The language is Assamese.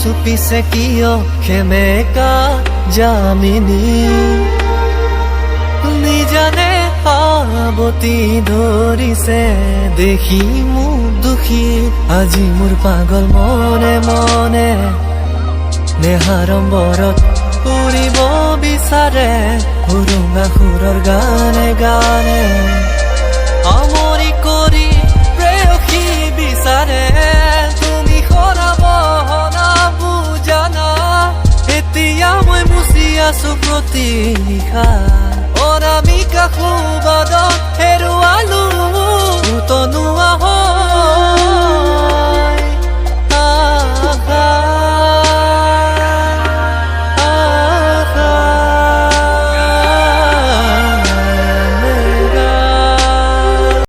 আছো পিছে কিয় সেমেকা যামিনী নিজানে আৱতি ধৰিছে দেখি মোক দুখী আজি মোৰ পাগল মনে মনে নেহাৰম্বৰত উৰিব বিচাৰে উৰুঙা সুৰৰ গানে গানে আমৰি কৰি প্ৰেয়সী বিচাৰে তুমি সৰাব নাবুজানা এতিয়া মই মুচি আছো প্ৰতি নিশা অনামিকা সুবাদত হেৰু